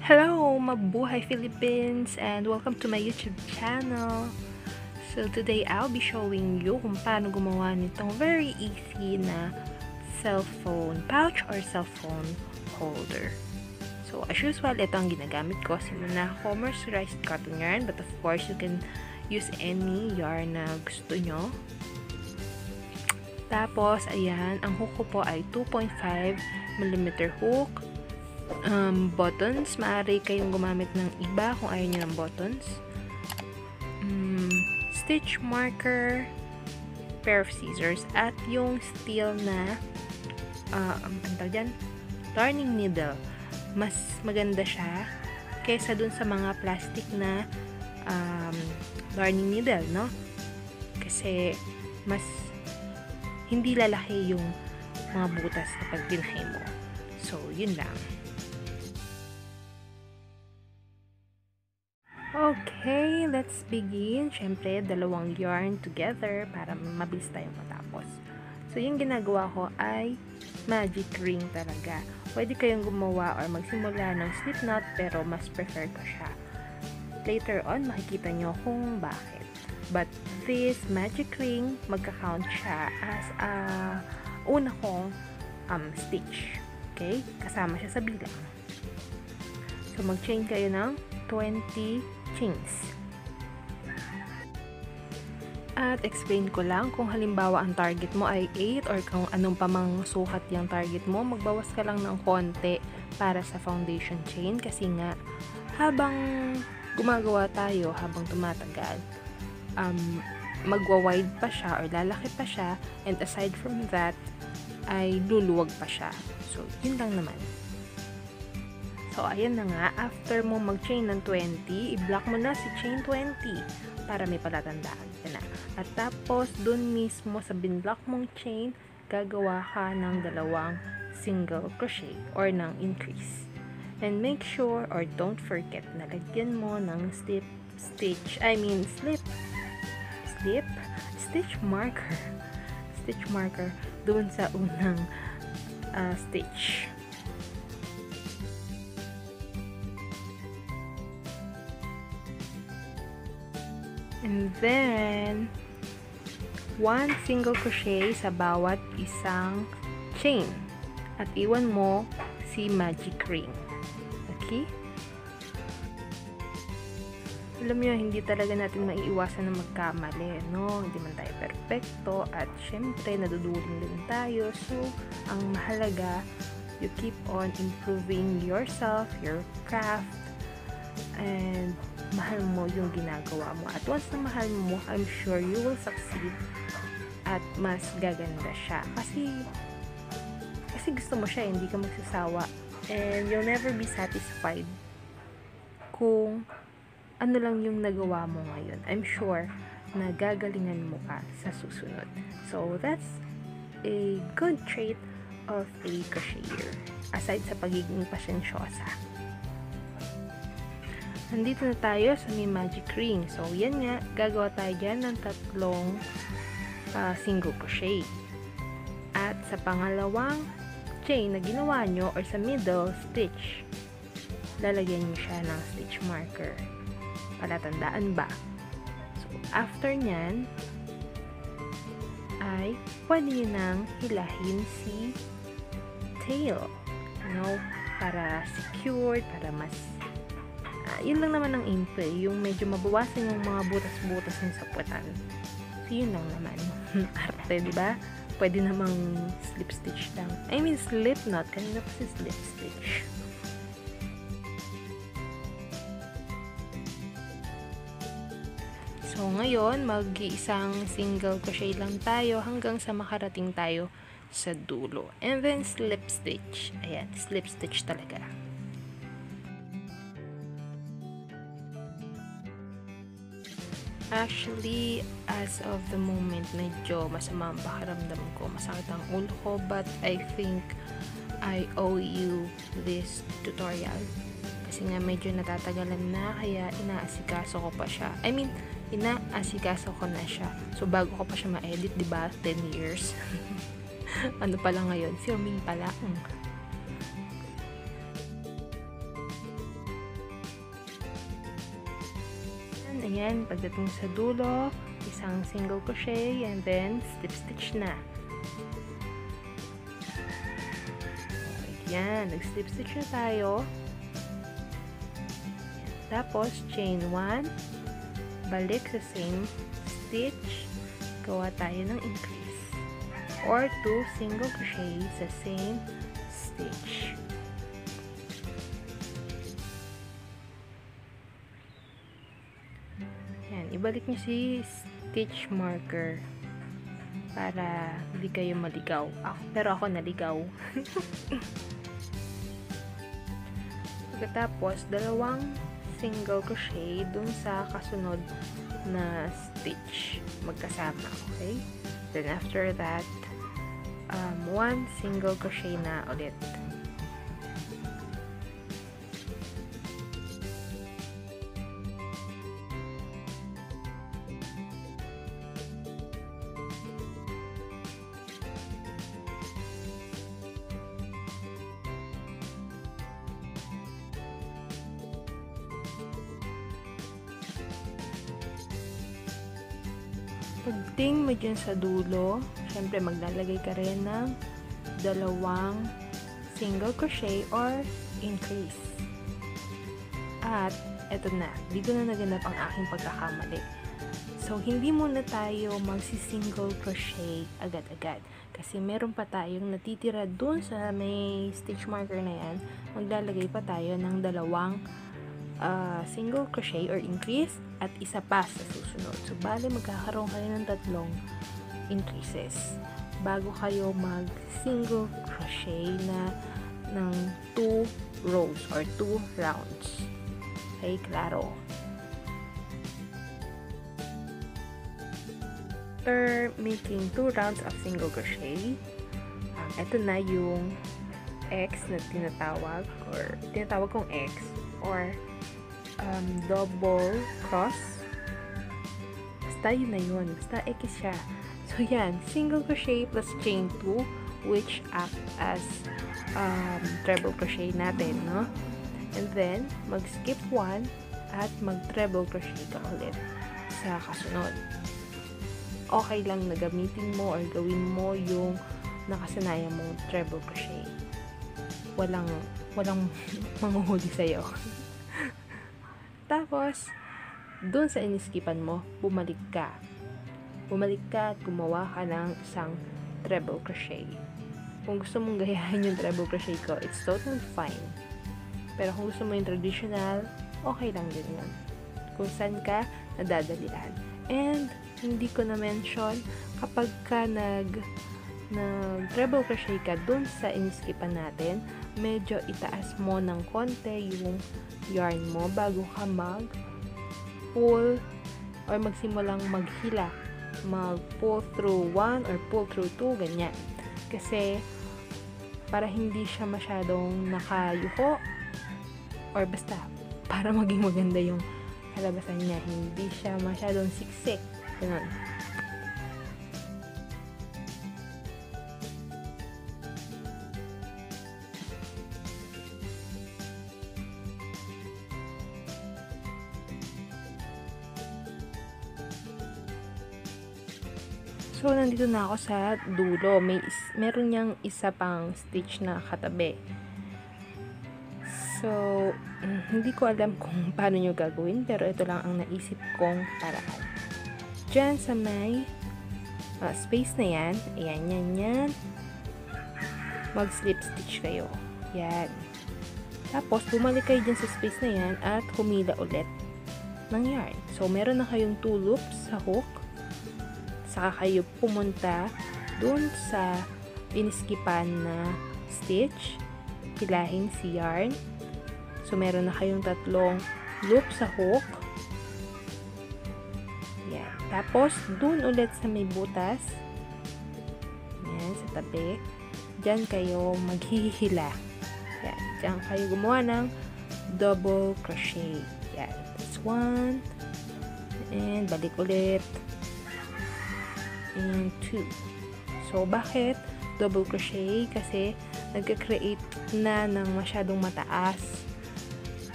Hello, mabuhay Philippines, and welcome to my YouTube channel. So today I'll be showing you kung paano gumawa nitong very easy na cellphone pouch or cellphone holder. So as usual, ito ang ginagamit ko. Simula ako mercerized cotton yarn, but of course you can use any yarn na gusto nyo. Tapos ayan, ang hook ko po ay 2.5mm hook. Buttons, maaari kayong gumamit ng iba kung ayaw nyo ng buttons. Stitch marker, pair of scissors, at yung steel na darning needle. Mas maganda siya kaysa dun sa mga plastic na darning needle, no? Kasi mas hindi lalaki yung mga butas kapag tinhay mo. So, yun lang. Okay, let's begin. Siyempre, dalawang yarn together para mabilis tayong matapos. So, yung ginagawa ko ay magic ring talaga. Pwede kayong gumawa or magsimula ng slip knot, pero mas prefer ko siya. Later on, makikita nyo kung bakit. But this magic ring, magka-count siya as una kong stitch. Okay? Kasama siya sa bilang. So, mag-chain kayo ng 20 chains. At explain ko lang, kung halimbawa ang target mo ay 8 or kung anong pa mang sukat yung target mo, magbawas ka lang ng konti para sa foundation chain kasi nga habang gumagawa tayo, habang tumatagal, magwa-wide pa siya or lalaki pa siya, and aside from that ay luluwag pa siya. So, yun lang naman. So, ayan na nga, after mo mag-chain ng 20, i-block mo na si chain 20 para may palatandaan ka na. At tapos, dun mismo sa binlock mong chain, gagawa ka ng dalawang single crochet or ng increase. And make sure or don't forget na lagyan mo ng stitch marker dun sa unang stitch. And then, 1 single crochet sa bawat isang chain. At iwan mo si magic ring. Okay? Alam nyo, hindi talaga natin maiiwasan na magkamali, no? Hindi man tayo perfecto. At syempre, naduduling din tayo. So, ang mahalaga, you keep on improving yourself, your craft, and mahal mo yung ginagawa mo. At once na mahal mo, I'm sure you will succeed at mas gaganda siya. Kasi gusto mo siya, hindi ka magsasawa. And you'll never be satisfied kung ano lang yung nagawa mo ngayon. I'm sure na gagalingan mo ka sa susunod. So, that's a good trait of a crocheter. Aside sa pagiging pasensyosa. Nandito na tayo sa may magic ring. So, yan nga, gagawa tayo dyan ng 3 single crochet. At sa pangalawang chain na ginawa nyo or sa middle stitch, lalagyan nyo siya ng stitch marker. Palatandaan ba? So, after nyan, ay pwede nyo nang hilahin si tail. Para secured, para mas yun lang naman ang aim ko yung medyo mabawasan yung mga butas-butas ng saputan. So, yun lang naman. Arte, diba? Pwede namang slip stitch lang. I mean, slip knot. Kanina pa si slip stitch. So, ngayon, mag-iisang single crochet lang tayo hanggang sa makarating tayo sa dulo. And then, slip stitch. Ayan, slip stitch talaga. Actually, as of the moment, medyo masama ang pakiramdam ko. Masakit ang ulo ko, but I think I owe you this tutorial. Kasi nga medyo natatagalan na, kaya inaasikaso ko pa siya. I mean, inaasikaso ko na siya. So, bago ko pa siya ma-edit, diba? 10 years. Ano pala ngayon? Filming pala. Ayan, pagdating sa dulo, isang single crochet and then slip stitch na. Ayan, nag-slip stitch na tayo. Ayan, tapos chain 1, balik sa same stitch, gawa tayo ng increase or 2 single crochet sa same stitch. Yan, ibalik niyo si stitch marker para hindi kayo maligaw. Pero ako naligaw. Pagkatapos, 2 single crochet dun sa kasunod na stitch magkasama, okay? Then after that, 1 single crochet na ulit. Pagdating mo dyan sa dulo, syempre maglalagay ka rin ng 2 single crochet or increase. At eto na, dito na naganap ang aking pagkakamali. So, hindi muna tayo magsi-single crochet agad-agad. Kasi meron pa tayong natitira dun sa may stitch marker na yan. Maglalagay pa tayo ng 2 single crochet or increase at isa pa sa susunod. So, bale magkakaroon kayo ng 3 increases bago kayo mag single crochet na ng 2 rows or 2 rounds. Okay, klaro. After making 2 rounds of single crochet, ito na yung X na tinatawag kong X or double cross. Basta yun na yun. Basta X siya. So, yan. Single crochet plus chain 2 which act as treble crochet natin, no? And then, mag-skip 1 at mag-treble crochet ka ulit sa kasunod. Okay lang na gamitin mo or gawin mo yung nakasanayan mong treble crochet. Walang manghuhuli sa'yo. Tapos, dun sa iniskipan mo, bumalik ka. Bumalik ka at gumawa ka ng isang treble crochet. Kung gusto mong gayahin yung treble crochet ko, it's totally fine. Pero kung gusto mo yung traditional, okay lang din yun. Kung saan ka nadadalian. And, hindi ko na-mention, kapag ka nag-treble crochet ka dun sa iniskipan natin, medyo itaas mo ng konti yung yarn mo bago ka mag-pull or magsimulang maghila. Mag-pull through 1 or pull through 2, ganyan. Kasi, para hindi siya masyadong nakayuko or basta, para maging maganda yung kalabasan niya. Hindi siya masyadong siksik. Ganun. So, nandito na ako sa dulo. Meron niyang isa pang stitch na katabi. So, hindi ko alam kung paano nyo gagawin, pero ito lang ang naisip kong paraan. Diyan sa may space na yan, yan. Mag-slip stitch kayo. Yan. Tapos, bumalik kayo dyan sa space na yan at humila ulit ng yarn. So, meron na kayong 2 loops sa hook. Saka kayo pumunta dun sa iniskipan na stitch, hilahin si yarn. So, meron na kayong 3 loop sa hook. Yan. Tapos, dun ulit sa may butas. Yan, sa tabi. Diyan kayo maghihila. Yan. Diyan kayo gumawa ng double crochet. Yan. That's 1. And, balik ulit. And 2. So, bakit double crochet kasi nagka-create na ng masyadong mataas.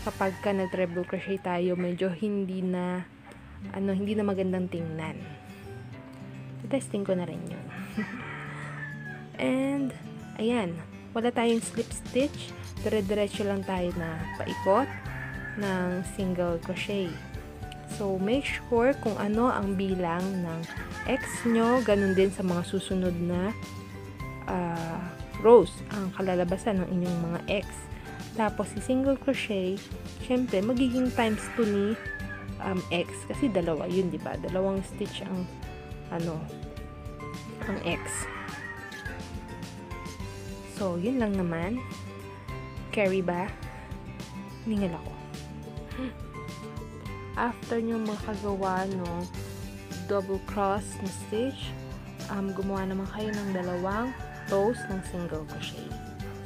Kapag ka nag-treble crochet tayo, medyo hindi na magandang tingnan. Testing ko na rin yun. And, ayan, wala tayong slip stitch. Dire-diretso lang tayo na paikot ng single crochet. So, make sure kung ano ang bilang ng X nyo, ganun din sa mga susunod na rows, ang kalalabasan ng inyong mga X. Tapos, si single crochet, syempre, magiging times 2 ni X. Kasi dalawa yun, di ba? Dalawang stitch ang ang X. So, yun lang naman. Carry ba? Ningal ako. After nyo makagawa no double cross na stitch, gumawa naman kayo ng dalawang rows ng single crochet.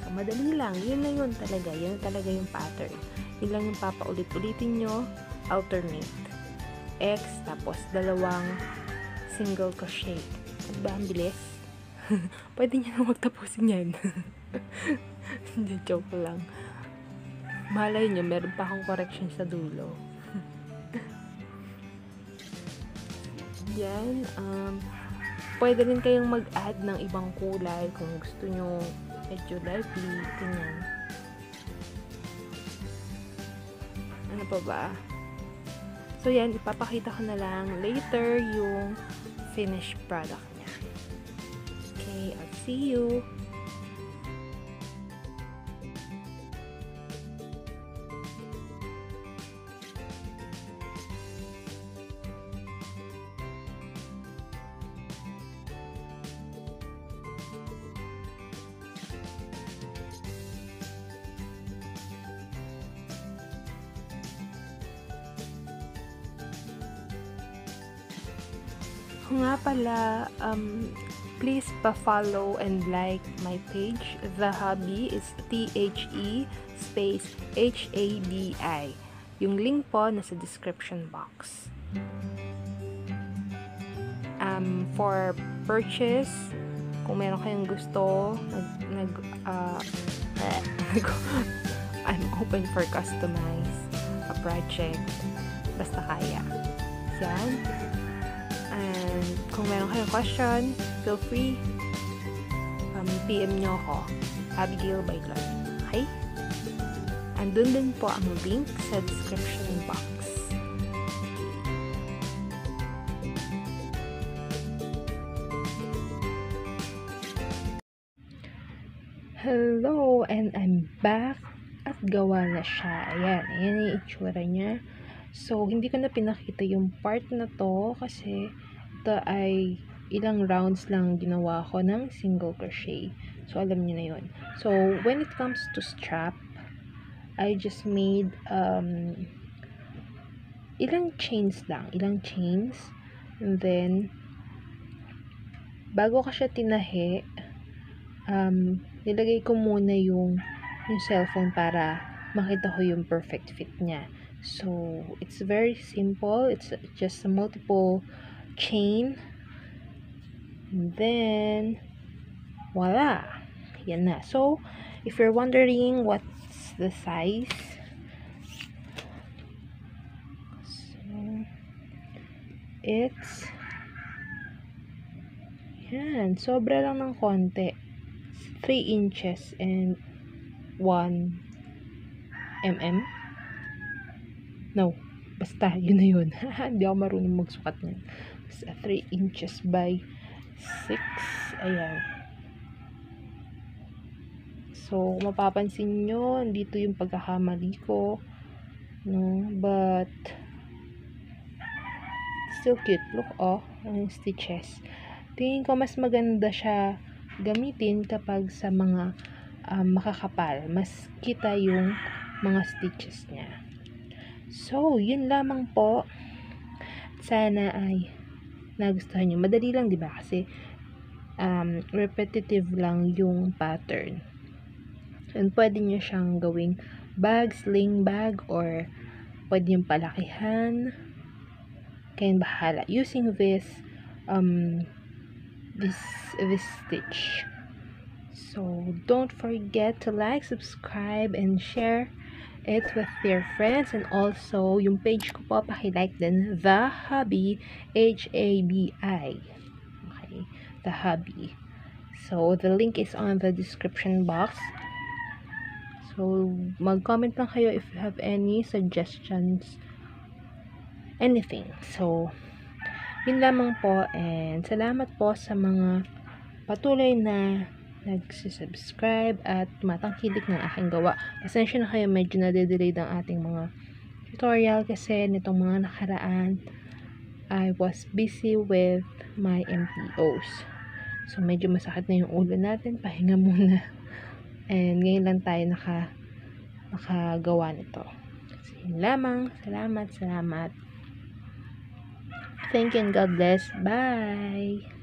So, madali lang. Yun na yun talaga. Yan talaga yung pattern. Yun lang yung papaulit-ulitin nyo. Alternate. X, tapos dalawang single crochet. Diba? Ang bilis. Pwede nyo na magtapusin yan. Hindi, joke lang. Malay nyo, meron pa akong correction sa dulo. Yan. Pwede rin kayong mag-add ng ibang kulay kung gusto nyo medyo lively. Ganyan. Ano pa ba? So, yan. Ipapakita ko na lang later yung finished product niya. Okay. I'll see you. Kung nga pala, please pa-follow and like my page. The Hobby is THE space HABI. Yung link po nasa description box. For purchase, kung meron kayong gusto, I'm open for customize a project. Basta kaya. Yan. And kung meron kayong question, feel free PM nyo ako. Abigail Baiglon. Okay? Andun din po ang link sa description box. Hello! And I'm back at gawa na siya. Ayan. Ayan yung itsura niya. So, hindi ko na pinakita yung part na to kasi ito ay ilang rounds lang ginawa ko ng single crochet. So, alam niyo na yun. So, when it comes to strap, I just made ilang chains lang. Ilang chains. And then, bago ko siya tinahi, nilagay ko muna yung cellphone para makita ko yung perfect fit niya. So, it's very simple. It's just a multiple chain. And then, voila! Yan na. So, if you're wondering what's the size, so, it's, yan. Sobra lang ng konti. 3 inches and 1 mm. No, basta, yun na yun. Hindi ako marunong magsukat niyan. 3 inches by 6. Ayan. So, mapapansin nyo, dito yung pagkakamali ko. No, but, still cute. Look, oh, ang stitches. Tingin ko mas maganda siya gamitin kapag sa mga makakapal. Mas kita yung mga stitches niya. So, yun lamang po. Sana ay nagustuhan nyo. Madali lang, di ba? Kasi repetitive lang yung pattern. And pwede nyo siyang gawing bag, sling bag, or pwede yung palakihan. Kayong bahala. Using this stitch. So, don't forget to like, subscribe, and share it with your friends. And also, yung page ko po, paki-like din, The Hobby, Habi. Okay, The Hobby. So, the link is on the description box. So, mag-comment lang kayo if you have any suggestions, anything. So, yun lamang po, and salamat po sa mga patuloy na nagsisubscribe at tumatangkilik ng aking gawa. Pasensya na kayo, medyo nade-delayed ang ating mga tutorial kasi nitong mga nakaraan I was busy with my MPOs. So, medyo masakit na yung ulo natin. Pahinga muna. And ngayon lang tayo nakagawa nito. So, yun lamang. Salamat. Thank you and God bless. Bye!